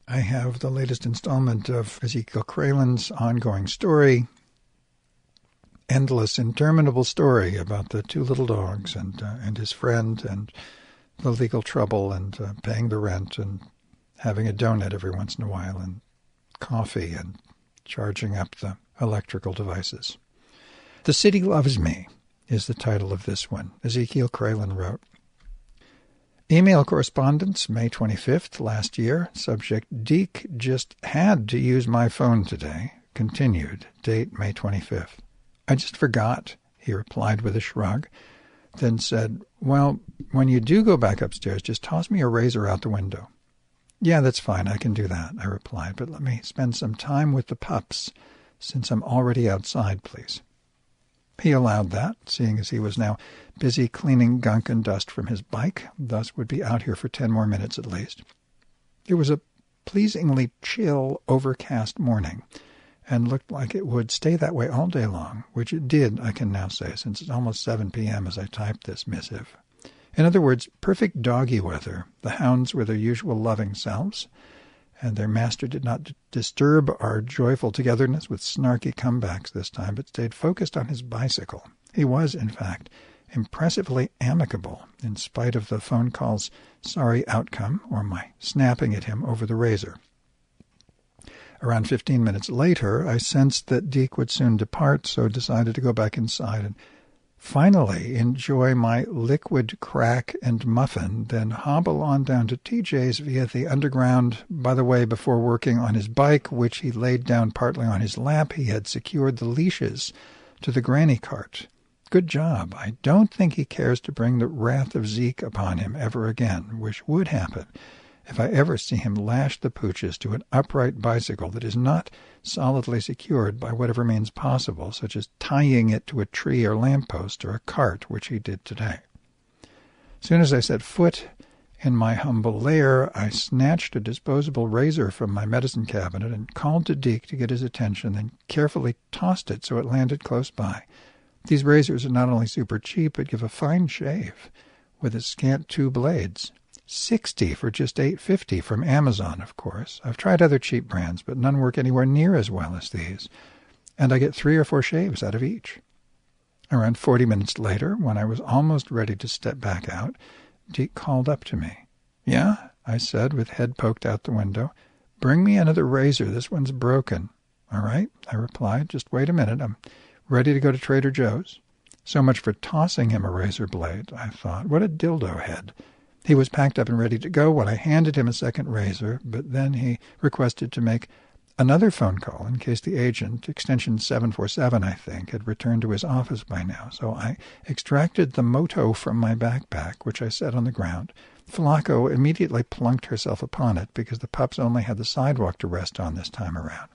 I have the latest installment of Ezekiel Kralen's ongoing story, endless, interminable story about the two little dogs and his friend and the legal trouble and paying the rent and having a donut every once in a while and coffee and charging up the electrical devices. The City Loves Me is the title of this one. Ezekiel Kralen wrote. Email correspondence, May 25th last year. Subject, Deke just had to use my phone today. Continued, date May 25th. I just forgot, he replied with a shrug, then said, well, when you do go back upstairs, just toss me a razor out the window. Yeah, that's fine, I can do that, I replied, but let me spend some time with the pups, since I'm already outside, please. He allowed that, seeing as he was now busy cleaning gunk and dust from his bike, thus would be out here for 10 more minutes at least. It was a pleasingly chill, overcast morning, and looked like it would stay that way all day long, which it did, I can now say, since it's almost 7 p.m. as I typed this missive. In other words, perfect doggy weather. The hounds were their usual loving selves, and their master did not disturb our joyful togetherness with snarky comebacks this time, but stayed focused on his bicycle. He was, in fact, impressively amicable, in spite of the phone call's sorry outcome, or my snapping at him over the razor. Around 15 minutes later, I sensed that Deke would soon depart, so decided to go back inside and finally enjoy my liquid crack and muffin, then hobble on down to TJ's via the underground. By the way, before working on his bike, which he laid down partly on his lap, he had secured the leashes to the granny cart. Good job. I don't think he cares to bring the wrath of Zeke upon him ever again, which would happen if I ever see him lash the pooches to an upright bicycle that is not solidly secured by whatever means possible, such as tying it to a tree or lamppost or a cart, which he did today. As soon as I set foot in my humble lair, I snatched a disposable razor from my medicine cabinet and called to Deke to get his attention, then carefully tossed it so it landed close by. These razors are not only super cheap, but give a fine shave, with a scant 2 blades. $60 for just $8.50 from Amazon, of course. I've tried other cheap brands, but none work anywhere near as well as these, and I get 3 or 4 shaves out of each. Around 40 minutes later, when I was almost ready to step back out, Deke called up to me. Yeah, I said, with head poked out the window. Bring me another razor. This one's broken. All right, I replied. Just wait a minute. I'm ready to go to Trader Joe's. So much for tossing him a razor blade, I thought. What a dildo head. He was packed up and ready to go when I handed him a second razor, but then he requested to make another phone call in case the agent, extension 747, I think, had returned to his office by now. So I extracted the moto from my backpack, which I set on the ground. Flaco immediately plunked herself upon it because the pups only had the sidewalk to rest on this time around.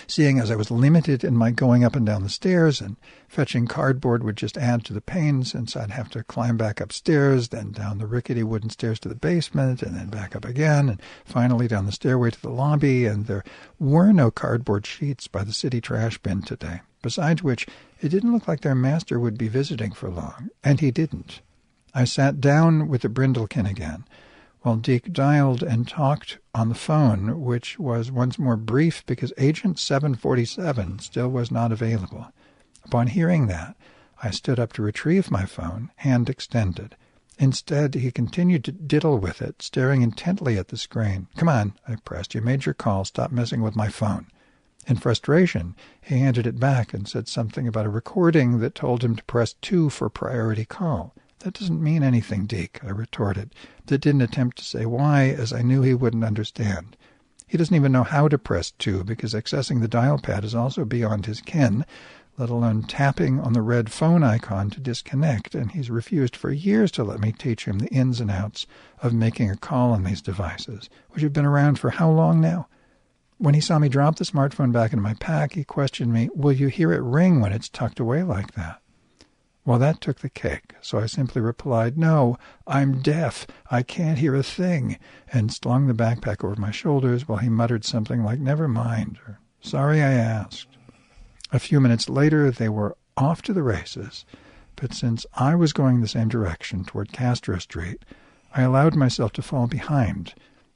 Seeing as I was limited in my going up and down the stairs, and fetching cardboard would just add to the pain since I'd have to climb back upstairs, then down the rickety wooden stairs to the basement, and then back up again, and finally down the stairway to the lobby, and there were no cardboard sheets by the city trash bin today, besides which it didn't look like their master would be visiting for long, and he didn't. I sat down with the Brindlekin again, while Deke dialed and talked on the phone, which was once more brief because Agent 747 still was not available. Upon hearing that, I stood up to retrieve my phone, hand extended. Instead, he continued to diddle with it, staring intently at the screen. Come on, I pressed. You made your call. Stop messing with my phone. In frustration, he handed it back and said something about a recording that told him to press 2 for priority call. That doesn't mean anything, Deke, I retorted, that didn't attempt to say why, as I knew he wouldn't understand. He doesn't even know how to press 2, because accessing the dial pad is also beyond his ken, let alone tapping on the red phone icon to disconnect, and he's refused for years to let me teach him the ins and outs of making a call on these devices, which have been around for how long now? When he saw me drop the smartphone back into my pack, he questioned me, will you hear it ring when it's tucked away like that? Well, that took the cake, so I simply replied, no, I'm deaf, I can't hear a thing, and slung the backpack over my shoulders while he muttered something like, never mind, or sorry I asked. A few minutes later, they were off to the races, but since I was going the same direction toward Castro Street, I allowed myself to fall behind,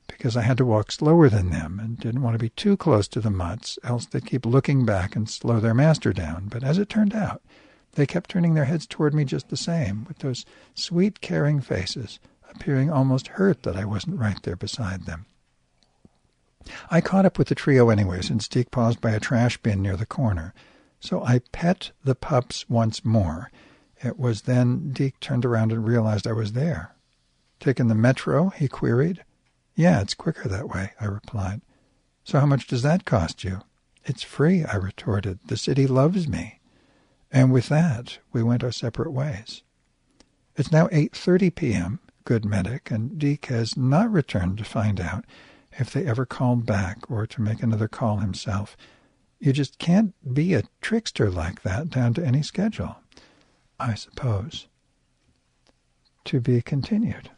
because I had to walk slower than them and didn't want to be too close to the mutts, else they'd keep looking back and slow their master down. But as it turned out, they kept turning their heads toward me just the same, with those sweet, caring faces, appearing almost hurt that I wasn't right there beside them. I caught up with the trio anyway, since Deke paused by a trash bin near the corner. So I pet the pups once more. It was then Deke turned around and realized I was there. "Taking the metro?" he queried. "Yeah, it's quicker that way," I replied. "So how much does that cost you?" "It's free," I retorted. "The city loves me." And with that, we went our separate ways. It's now 8:30 p.m., good medic, and Deke has not returned to find out if they ever called back or to make another call himself. You just can't be a trickster like that down to any schedule, I suppose. To be continued.